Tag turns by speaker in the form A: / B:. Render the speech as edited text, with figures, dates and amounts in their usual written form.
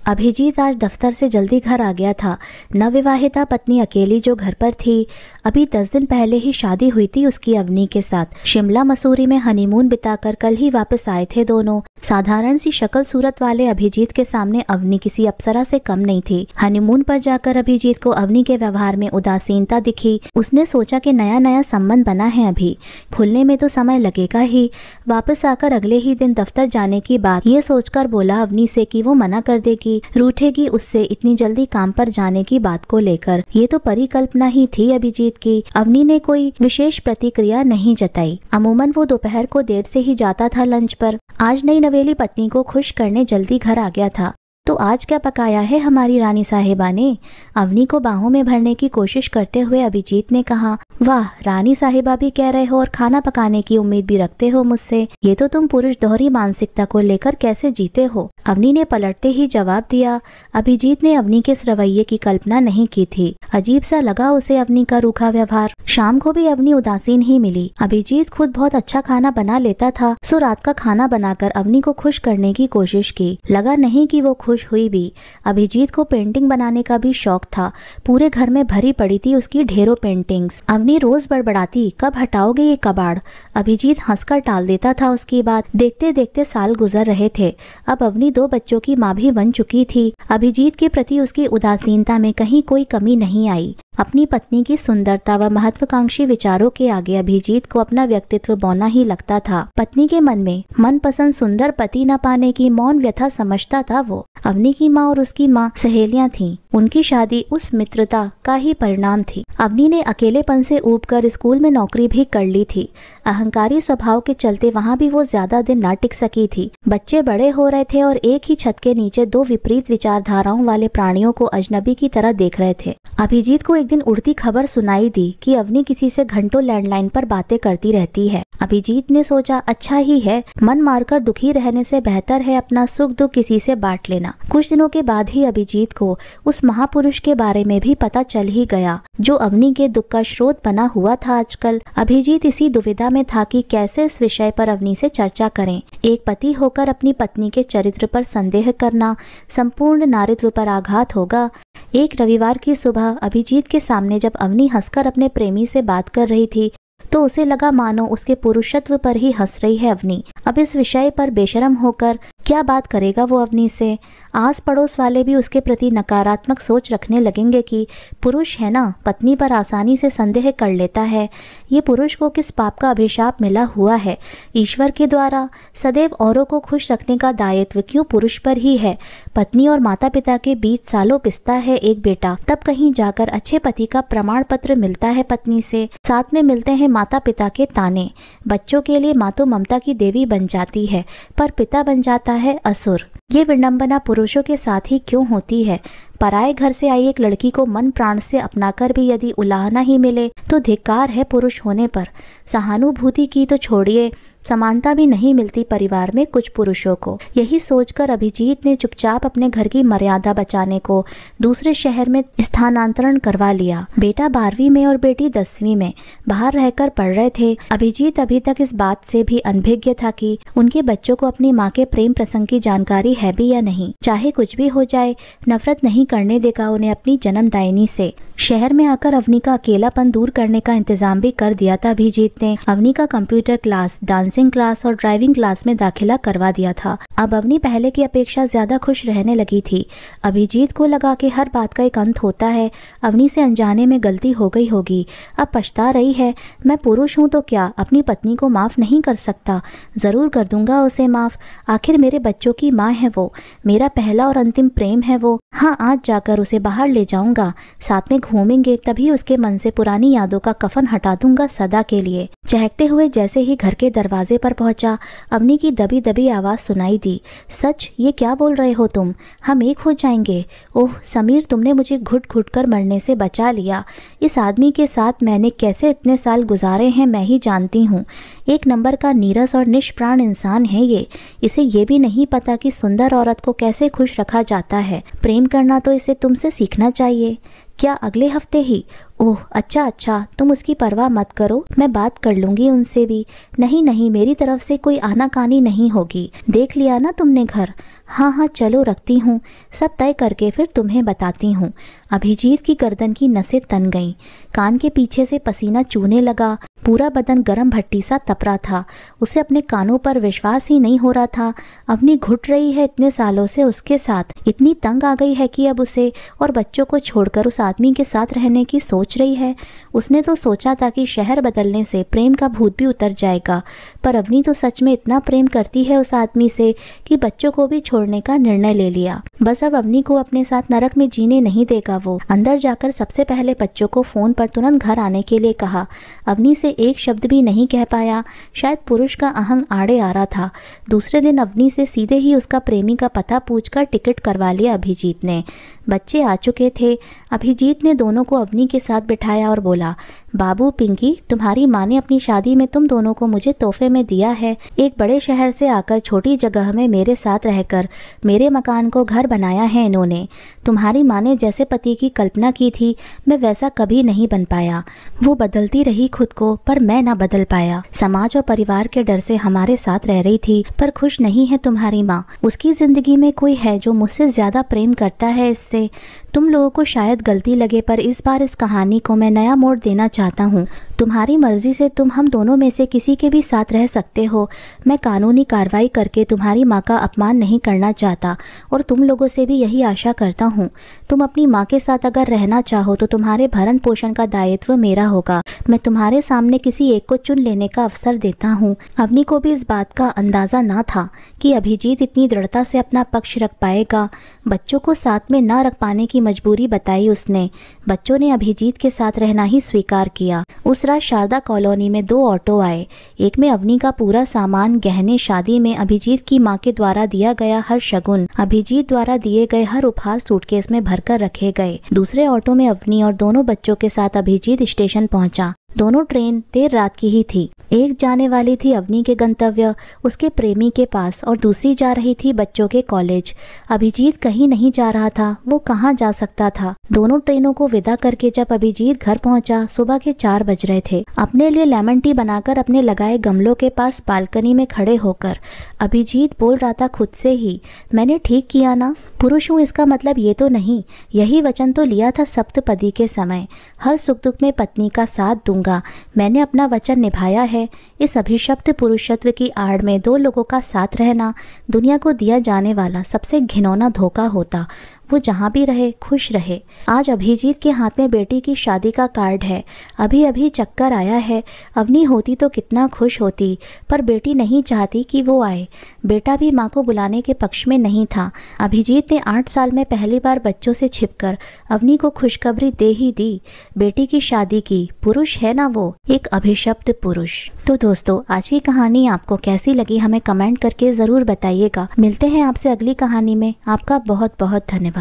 A: अभिजीत आज दफ्तर से जल्दी घर आ गया था। नवविवाहिता पत्नी अकेली जो घर पर थी। अभी 10 दिन पहले ही शादी हुई थी उसकी अवनी के साथ। शिमला मसूरी में हनीमून बिताकर कल ही वापस आए थे दोनों। साधारण सी शक्ल सूरत वाले अभिजीत के सामने अवनी किसी अप्सरा से कम नहीं थी। हनीमून पर जाकर अभिजीत को अवनी के व्यवहार में उदासीनता दिखी। उसने सोचा कि नया नया संबंध बना है, अभी खुलने में तो समय लगेगा ही। वापस आकर अगले ही दिन दफ्तर जाने की बात ये सोचकर बोला अवनी से कि वो मना कर देगी, रूठेगी उससे इतनी जल्दी काम पर जाने की बात को लेकर। ये तो परिकल्पना ही थी अभिजीत की। अवनी ने कोई विशेष प्रतिक्रिया नहीं जताई। अमूमन वो दोपहर को देर से ही जाता था लंच पर। आज नई नवेली पत्नी को खुश करने जल्दी घर आ गया था। तो आज क्या पकाया है हमारी रानी साहिबा ने? अवनी को बाहों में भरने की कोशिश करते हुए अभिजीत ने कहा। वाह, रानी साहिबा भी कह रहे हो और खाना पकाने की उम्मीद भी रखते हो मुझसे। ये तो तुम पुरुष दोहरी मानसिकता को लेकर कैसे जीते हो? अवनी ने पलटते ही जवाब दिया। अभिजीत ने अवनी के इस रवैये की कल्पना नहीं की थी। अजीब सा लगा उसे अवनी का रूखा व्यवहार। शाम को भी अवनी उदासीन ही मिली। अभिजीत खुद बहुत अच्छा खाना बना लेता था, सो रात का खाना बनाकर अवनी को खुश करने की कोशिश की। लगा नहीं कि वो खुश हुई भी। अभिजीत को पेंटिंग बनाने का भी शौक था। पूरे घर में भरी पड़ी थी उसकी ढेरों पेंटिंग्स। अवनी रोज बड़बड़ाती, कब हटाओगे ये कबाड़? अभिजीत हंसकर टाल देता था उसकी बात। देखते देखते साल गुजर रहे थे। अब अवनी 2 बच्चों की माँ भी बन चुकी थी। अभिजीत के प्रति उसकी उदासीनता में कहीं कोई कमी नहीं आई। अपनी पत्नी की सुंदरता व महत्वाकांक्षी विचारों के आगे अभिजीत को अपना व्यक्तित्व बौना ही लगता था। पत्नी के मन में मनपसंद सुंदर पति न पाने की मौन व्यथा समझता था वो। अवनी की माँ और उसकी माँ सहेलियां थीं। उनकी शादी उस मित्रता का ही परिणाम थी। अवनी ने अकेलेपन से ऊबकर स्कूल में नौकरी भी कर ली थी। अहंकारी स्वभाव के चलते वहाँ भी वो ज्यादा दिन न टिक सकी थी। बच्चे बड़े हो रहे थे और एक ही छत के नीचे 2 विपरीत विचारधाराओं वाले प्राणियों को अजनबी की तरह देख रहे थे। अभिजीत को एक दिन उड़ती खबर सुनाई दी कि अवनी किसी से घंटों लैंडलाइन पर बातें करती रहती है। अभिजीत ने सोचा, अच्छा ही है, मन मारकर दुखी रहने से बेहतर है अपना सुख दुख किसी से बांट लेना। कुछ दिनों के बाद ही अभिजीत को उस महापुरुष के बारे में भी पता चल ही गया जो अवनी के दुख का स्रोत बना हुआ था आजकल। अभिजीत इसी दुविधा में था कि कैसे इस विषय पर अवनी से चर्चा करें। एक पति होकर अपनी पत्नी के चरित्र पर संदेह करना संपूर्ण नारीत्व पर आघात होगा। एक रविवार की सुबह अभिजीत के सामने जब अवनी हंसकर अपने प्रेमी से बात कर रही थी तो उसे लगा मानो उसके पुरुषत्व पर ही हंस रही है अवनी। अब इस विषय पर बेशरम होकर क्या बात करेगा वो अवनी से? आस पड़ोस वाले भी उसके प्रति नकारात्मक सोच रखने लगेंगे कि पुरुष है ना, पत्नी पर आसानी से संदेह कर लेता है। ये पुरुष को किस पाप का अभिशाप मिला हुआ है ईश्वर के द्वारा? सदैव औरों को खुश रखने का दायित्व क्यों पुरुष पर ही है? पत्नी और माता पिता के बीच सालों पिसता है एक बेटा, तब कहीं जाकर अच्छे पति का प्रमाण पत्र मिलता है पत्नी से। साथ में मिलते हैं माता पिता के ताने। बच्चों के लिए माँ तो ममता की देवी बन जाती है, पर पिता बन जाता है असुर। ये विडंबना पुरुषों के साथ ही क्यों होती है? पराए घर से आई एक लड़की को मन प्राण से अपनाकर भी यदि उलाहना ही मिले तो धिक्कार है पुरुष होने पर। सहानुभूति की तो छोड़िए, समानता भी नहीं मिलती परिवार में कुछ पुरुषों को। यही सोचकर अभिजीत ने चुपचाप अपने घर की मर्यादा बचाने को दूसरे शहर में स्थानांतरण करवा लिया। बेटा 12वीं में और बेटी 10वीं में बाहर रहकर पढ़ रहे थे। अभिजीत अभी तक इस बात से भी अनभिज्ञ था कि उनके बच्चों को अपनी माँ के प्रेम प्रसंग की जानकारी है भी या नहीं। चाहे कुछ भी हो जाए, नफरत नहीं करने देगा उन्हें अपनी जन्मदायिनी से। शहर में आकर अवनी का अकेलापन दूर करने का इंतजाम भी कर दिया था अभिजीत ने। अवनी का कंप्यूटर क्लास, डांसिंग क्लास और ड्राइविंग क्लास में दाखिला करवा दिया था। अब अवनी पहले की अपेक्षा ज्यादा खुश रहने लगी थी। अभिजीत को लगा कि हर बात का एक अंत होता है। अवनी से अनजाने में गलती हो गई होगी, अब पछता रही है। मैं पुरुष हूँ तो क्या अपनी पत्नी को माफ नहीं कर सकता? जरूर कर दूंगा उसे माफ। आखिर मेरे बच्चों की माँ है वो, मेरा पहला और अंतिम प्रेम है वो। हाँ, आज जाकर उसे बाहर ले जाऊंगा, साथ में घूमेंगे, तभी उसके मन से पुरानी यादों का कफन हटा दूंगा सदा के लिए। चहकते हुए जैसे ही घर के दरवाजे पर पहुंचा, अवनी की दबी दबी आवाज सुनाई दी। सच, ये क्या बोल रहे हो तुम? हम एक हो जाएंगे? ओह समीर, तुमने मुझे घुट घुट कर मरने से बचा लिया। इस आदमी के साथ मैंने कैसे इतने साल गुजारे हैं मैं ही जानती हूँ। एक नंबर का नीरस और निष्प्राण इंसान है ये। इसे ये भी नहीं पता कि सुंदर औरत को कैसे खुश रखा जाता है। प्रेम करना तो इसे तुमसे सीखना चाहिए। क्या अगले हफ्ते ही? ओह अच्छा, तुम उसकी परवाह मत करो, मैं बात कर लूंगी उनसे भी। नहीं नहीं, मेरी तरफ से कोई आनाकानी नहीं होगी। देख लिया ना तुमने घर? हाँ चलो रखती हूँ, सब तय करके फिर तुम्हें बताती हूँ। अभिजीत की गर्दन की नसें तन गईं, कान के पीछे से पसीना चूने लगा, पूरा बदन गर्म भट्टी सा तप रहा था। उसे अपने कानों पर विश्वास ही नहीं हो रहा था। अपनी घुट रही है इतने सालों से उसके साथ, इतनी तंग आ गई है कि अब उसे और बच्चों को छोड़कर उस आदमी के साथ रहने की सोच रही है। उसने तो सोचा था कि शहर बदलने से प्रेम का भूत भी उतर जाएगा, पर अवनी तो सच में इतना प्रेम करती है उस आदमी से कि बच्चों को भी छोड़ने का निर्णय ले लिया। बस अब अवनी को अपने साथ नरक में जीने नहीं देगा वो। अंदर जाकर सबसे पहले बच्चों को फोन पर तुरंत घर आने के लिए कहा। अवनी से एक शब्द भी नहीं कह पाया, शायद पुरुष का अहंग आड़े आ रहा था। दूसरे दिन अवनी से सीधे ही उसका प्रेमी का पता पूछकर टिकट करवा लिया अभिजीत ने। बच्चे आ चुके थे। अभिजीत ने दोनों को अवनी के साथ बिठाया और बोला, बाबू पिंकी, तुम्हारी माँ ने अपनी शादी में तुम दोनों को मुझे तोहफे में दिया है। एक बड़े शहर से आकर छोटी जगह में मेरे साथ रहकर मेरे मकान को घर बनाया है इन्होंने। तुम्हारी माँ ने जैसे पति की कल्पना की थी, मैं वैसा कभी नहीं बन पाया। वो बदलती रही खुद को, पर मैं ना बदल पाया। समाज और परिवार के डर से हमारे साथ रह रही थी, पर खुश नहीं है तुम्हारी माँ। उसकी जिंदगी में कोई है जो मुझसे ज्यादा प्रेम करता है इससे। तुम लोगों को शायद गलती लगे, पर इस बार इस कहानी को मैं नया मोड़ देना चाहता हूँ। तुम्हारी मर्जी से तुम हम दोनों में से किसी के भी साथ रह सकते हो। मैं कानूनी कार्रवाई करके तुम्हारी माँ का अपमान नहीं करना चाहता, और तुम लोगों से भी यही आशा करता हूँ। तुम अपनी माँ के साथ अगर रहना चाहो तो तुम्हारे भरण पोषण का दायित्व मेरा होगा। मैं तुम्हारे सामने किसी एक को चुन लेने का अवसर देता हूँ। अवनी को भी इस बात का अंदाजा ना था कि अभिजीत इतनी दृढ़ता से अपना पक्ष रख पाएगा। बच्चों को साथ में ना रख पाने की मजबूरी बताई उसने। बच्चों ने अभिजीत के साथ रहना ही स्वीकार किया। उस रात शारदा कॉलोनी में 2 ऑटो आए। एक में अवनी का पूरा सामान, गहने, शादी में अभिजीत की माँ के द्वारा दिया गया हर शगुन, अभिजीत द्वारा दिए गए हर उपहार सूटकेस में भरकर रखे गए। दूसरे ऑटो में अवनी और दोनों बच्चों के साथ अभिजीत स्टेशन पहुंचा। दोनों ट्रेन देर रात की ही थी। एक जाने वाली थी अवनी के गंतव्य, उसके प्रेमी के पास, और दूसरी जा रही थी बच्चों के कॉलेज। अभिजीत कहीं नहीं जा रहा था, वो कहाँ जा सकता था। दोनों ट्रेनों को विदा करके जब अभिजीत घर पहुंचा, सुबह के 4 बज रहे थे। अपने लिए लेमन टी बनाकर अपने लगाए गमलों के पास बालकनी में खड़े होकर अभिजीत बोल रहा था खुद से ही, मैंने ठीक किया ना? पुरुष हूँ इसका मतलब ये तो नहीं। यही वचन तो लिया था सप्तपदी के समय, हर सुख दुख में पत्नी का साथ दूंगा। मैंने अपना वचन निभाया है। इस अभिशप्त पुरुषत्व की आड़ में 2 लोगों का साथ रहना दुनिया को दिया जाने वाला सबसे घिनौना धोखा होता। वो जहाँ भी रहे खुश रहे। आज अभिजीत के हाथ में बेटी की शादी का कार्ड है। अभी अभी चक्कर आया है। अवनी होती तो कितना खुश होती, पर बेटी नहीं चाहती कि वो आए। बेटा भी माँ को बुलाने के पक्ष में नहीं था। अभिजीत ने 8 साल में पहली बार बच्चों से छिपकर अवनी को खुशखबरी दे ही दी। बेटी की शादी की। पुरुष है ना वो, एक अभिशप्त पुरुष। तो दोस्तों, आज की कहानी आपको कैसी लगी हमें कमेंट करके ज़रूर बताइएगा। मिलते हैं आपसे अगली कहानी में। आपका बहुत बहुत धन्यवाद।